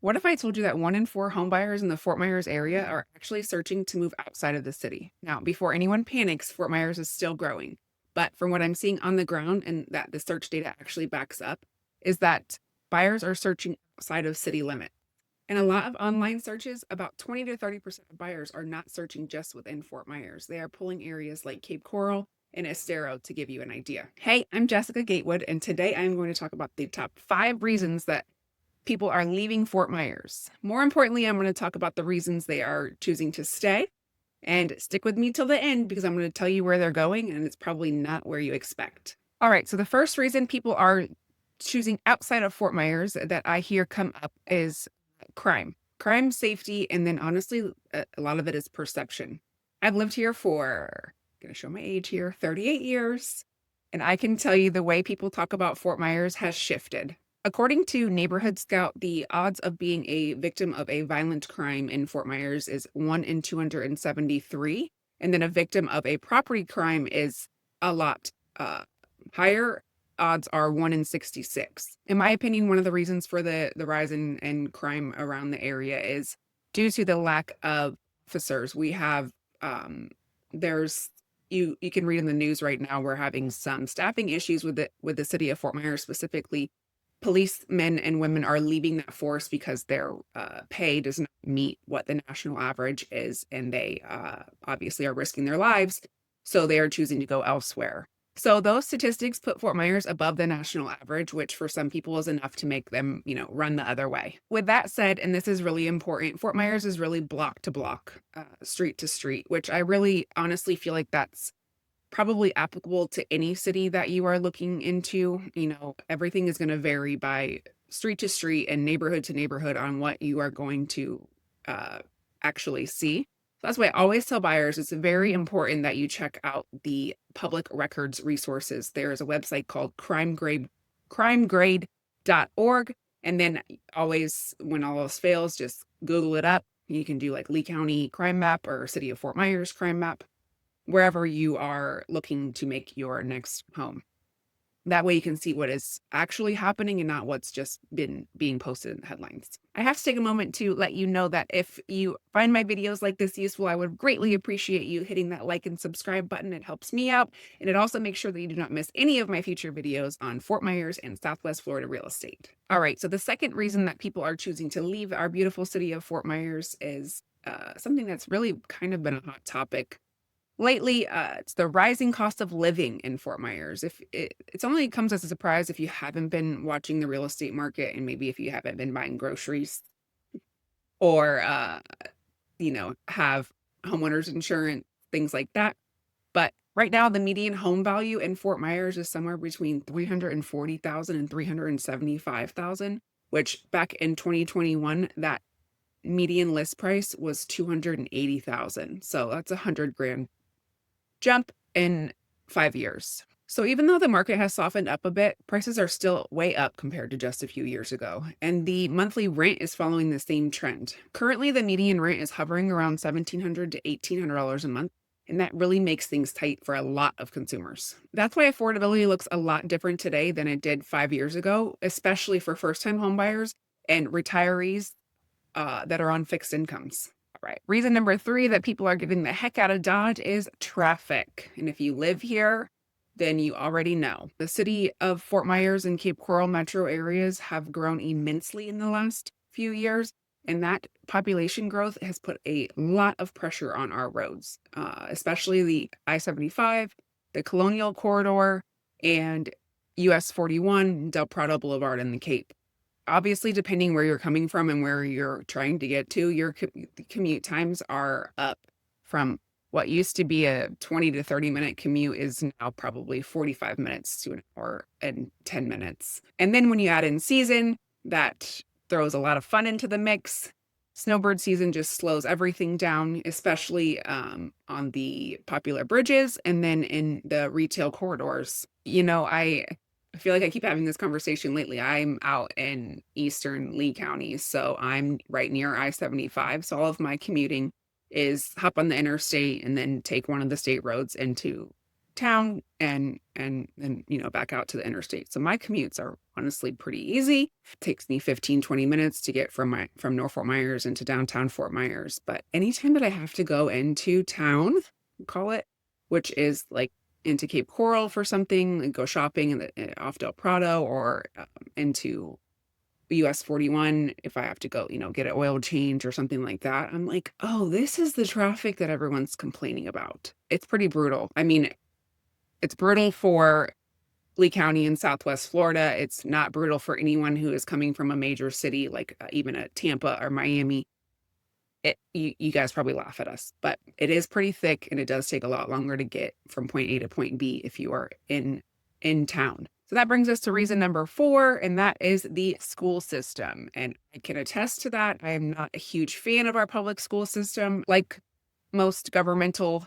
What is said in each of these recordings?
What if I told you that 1 in 4 homebuyers in the Fort Myers area are actually searching to move outside of the city? Now, before anyone panics, Fort Myers is still growing. But from what I'm seeing on the ground and that the search data actually backs up, is that buyers are searching outside of city limits. And a lot of online searches, about 20 to 30% of buyers are not searching just within Fort Myers. They are pulling areas like Cape Coral and Estero to give you an idea. Hey, I'm Jessica Gatewood, and today I'm going to talk about the top 5 reasons that people are leaving Fort Myers. More importantly, I'm going to talk about the reasons they are choosing to stay. And stick with me till the end because I'm going to tell you where they're going, and it's probably not where you expect. All right, so the first reason people are choosing outside of Fort Myers that I hear come up is crime, safety, and then honestly, a lot of it is perception. I've lived here for, going to show my age here, 38 years. And I can tell you the way people talk about Fort Myers has shifted. According to Neighborhood Scout, the odds of being a victim of a violent crime in Fort Myers is 1 in 273. And then a victim of a property crime is a lot higher. Odds are 1 in 66. In my opinion, one of the reasons for the rise in crime around the area is due to the lack of officers. We have there's you can read in the news right now we're having some staffing issues with the city of Fort Myers specifically. Policemen and women are leaving that force because their pay does not meet what the national average is, and they obviously are risking their lives, so they are choosing to go elsewhere. So those statistics put Fort Myers above the national average, which for some people is enough to make them, run the other way. With that said, and this is really important, Fort Myers is really block to block, street to street, which I really honestly feel like that's probably applicable to any city that you are looking into. Everything is going to vary by street to street and neighborhood to neighborhood on what you are going to actually see. So that's why I always tell buyers it's very important that you check out the public records resources. There is a website called crimegrade.org. And then always, when all else fails, just Google it up. You can do like Lee County Crime Map or City of Fort Myers Crime Map, wherever you are looking to make your next home. That way you can see what is actually happening and not what's just been being posted in the headlines. I have to take a moment to let you know that if you find my videos like this useful, I would greatly appreciate you hitting that like and subscribe button. It helps me out, and it also makes sure that you do not miss any of my future videos on Fort Myers and Southwest Florida real estate. All right, so the second reason that people are choosing to leave our beautiful city of Fort Myers is something that's really kind of been a hot topic lately. It's the rising cost of living in Fort Myers. If it's only comes as a surprise if you haven't been watching the real estate market, and maybe if you haven't been buying groceries or have homeowners insurance, things like that. But right now, the median home value in Fort Myers is somewhere between 340,000 and 375,000, which back in 2021, that median list price was 280,000. So that's 100 grand jump in 5 years. So even though the market has softened up a bit, prices are still way up compared to just a few years ago, and the monthly rent is following the same trend. Currently, the median rent is hovering around $1,700 to $1,800 a month, and that really makes things tight for a lot of consumers. That's why affordability looks a lot different today than it did 5 years ago, especially for first-time homebuyers and retirees that are on fixed incomes. All right. Reason number 3 that people are getting the heck out of Dodge is traffic. And if you live here, then you already know. The city of Fort Myers and Cape Coral metro areas have grown immensely in the last few years, and that population growth has put a lot of pressure on our roads, especially the I-75, the Colonial Corridor, and US 41, Del Prado Boulevard, and the Cape. Obviously, depending where you're coming from and where you're trying to get to, your commute times are up from what used to be a 20 to 30-minute commute is now probably 45 minutes to an hour and 10 minutes. And then when you add in season, that throws a lot of fun into the mix. Snowbird season just slows everything down, especially on the popular bridges and then in the retail corridors. I feel like I keep having this conversation lately. I'm out in eastern Lee County, so I'm right near I-75. So all of my commuting is hop on the interstate and then take one of the state roads into town and then, back out to the interstate. So my commutes are honestly pretty easy. It takes me 15, 20 minutes to get from North Fort Myers into downtown Fort Myers. But anytime that I have to go into town, call it, which is like into Cape Coral for something, and go shopping off Del Prado, or into US 41, if I have to go, get an oil change or something like that, I'm like, oh, this is the traffic that everyone's complaining about. It's pretty brutal. I mean, it's brutal for Lee County in Southwest Florida. It's not brutal for anyone who is coming from a major city like even a Tampa or Miami. You guys probably laugh at us, but it is pretty thick, and it does take a lot longer to get from point A to point B if you are in town. So that brings us to reason number 4, and that is the school system. And I can attest to that. I am not a huge fan of our public school system. Like most governmental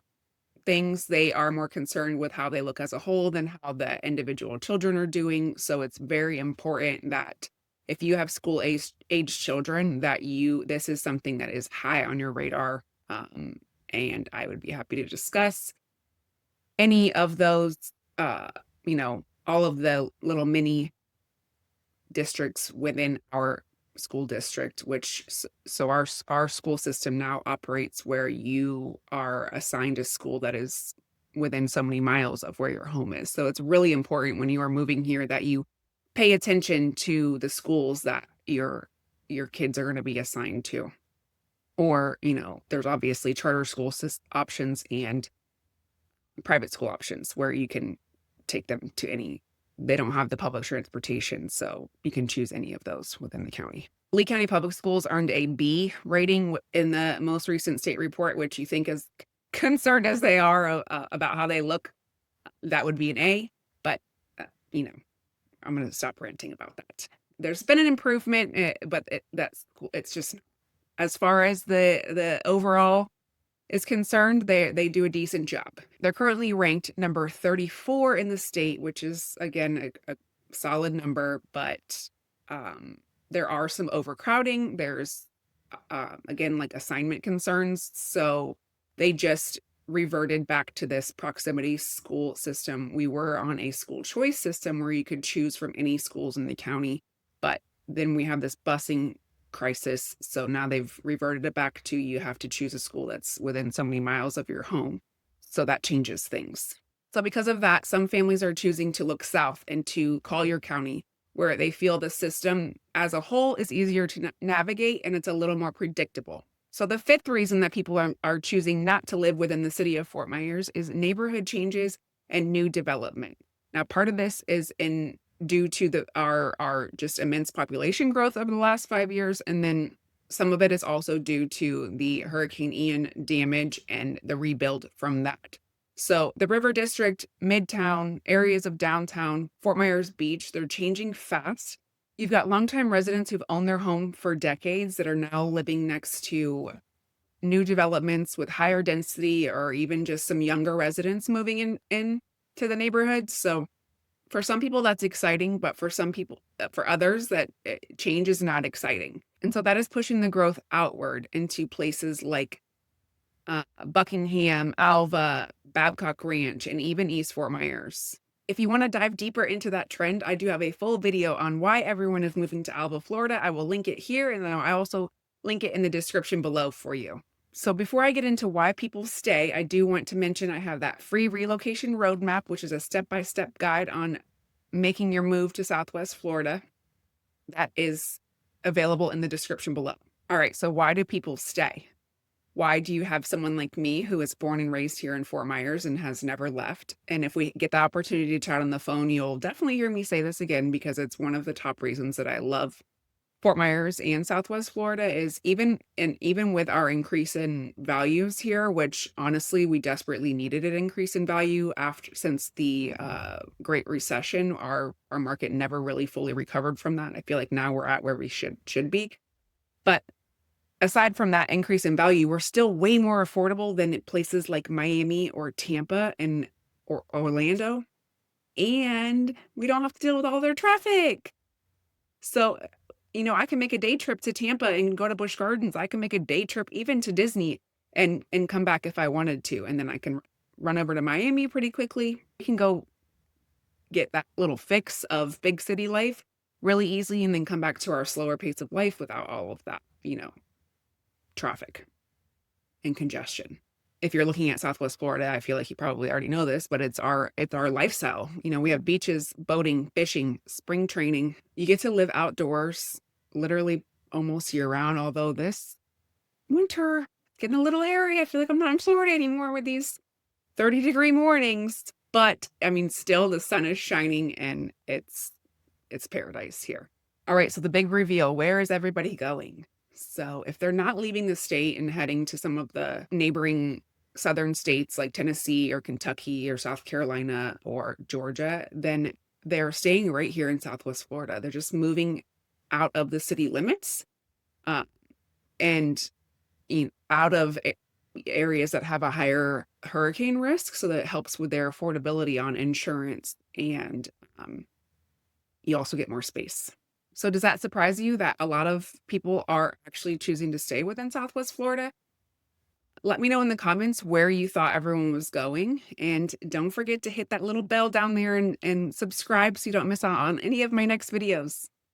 things, they are more concerned with how they look as a whole than how the individual children are doing. So it's very important that if you have school age children, that this is something that is high on your radar. And I would be happy to discuss any of those, all of the little mini districts within our school district, so our school system now operates where you are assigned a school that is within so many miles of where your home is. So it's really important when you are moving here that you pay attention to the schools that your kids are going to be assigned to. Or, there's obviously charter school options and private school options where you can take them to any. They don't have the public transportation, so you can choose any of those within the county. Lee County Public Schools earned a B rating in the most recent state report, which you think, as concerned as they are about how they look, that would be an A. But, I'm going to stop ranting about that. There's been an improvement, but it's just, as far as the overall is concerned, they do a decent job. They're currently ranked number 34 in the state, which is, again, a solid number, but there are some overcrowding. There's, again, like assignment concerns. So they just reverted back to this proximity school system. We were on a school choice system where you could choose from any schools in the county, but then we have this busing crisis. So now they've reverted it back to you have to choose a school that's within so many miles of your home. So that changes things. So because of that, some families are choosing to look south into Collier County, where they feel the system as a whole is easier to navigate and it's a little more predictable. So the 5th reason that people are choosing not to live within the city of Fort Myers is neighborhood changes and new development. Now, part of this is due to our just immense population growth over the last 5 years, and then some of it is also due to the Hurricane Ian damage and the rebuild from that. So the River District, Midtown, areas of downtown, Fort Myers Beach, they're changing fast. You've got longtime residents who've owned their home for decades that are now living next to new developments with higher density, or even just some younger residents moving in to the neighborhood. So for some people that's exciting, but for others that change is not exciting. And so that is pushing the growth outward into places like Buckingham, Alva, Babcock Ranch, and even East Fort Myers. If you want to dive deeper into that trend, I do have a full video on why everyone is moving to Alva, Florida. I will link it here, and then I also link it in the description below for you. So before I get into why people stay, I do want to mention I have that free relocation roadmap, which is a step-by-step guide on making your move to Southwest Florida. That is available in the description below. All right, so why do people stay? Why do you have someone like me who was born and raised here in Fort Myers and has never left? And if we get the opportunity to chat on the phone, you'll definitely hear me say this again, because it's one of the top reasons that I love Fort Myers and Southwest Florida, is even with our increase in values here, which honestly we desperately needed an increase in value since the Great Recession. Our market never really fully recovered from that. I feel like now we're at where we should be. But aside from that increase in value, we're still way more affordable than places like Miami or Tampa or Orlando. And we don't have to deal with all their traffic. So, I can make a day trip to Tampa and go to Busch Gardens. I can make a day trip even to Disney and come back if I wanted to. And then I can run over to Miami pretty quickly. We can go get that little fix of big city life really easily and then come back to our slower pace of life without all of that, traffic and congestion. If you're looking at Southwest Florida, I feel like you probably already know this, but it's our lifestyle. We have beaches, boating, fishing, spring training. You get to live outdoors literally almost year round, although this winter getting a little airy. I feel like I'm not in Florida anymore with these 30-degree mornings. But I mean, still the sun is shining and it's paradise here. All right, so the big reveal, where is everybody going? So if they're not leaving the state and heading to some of the neighboring southern states like Tennessee or Kentucky or South Carolina or Georgia, then they're staying right here in Southwest Florida. They're just moving out of the city limits and out of areas that have a higher hurricane risk. So that it helps with their affordability on insurance, and you also get more space. So does that surprise you that a lot of people are actually choosing to stay within Southwest Florida? Let me know in the comments where you thought everyone was going. And don't forget to hit that little bell down there and subscribe so you don't miss out on any of my next videos.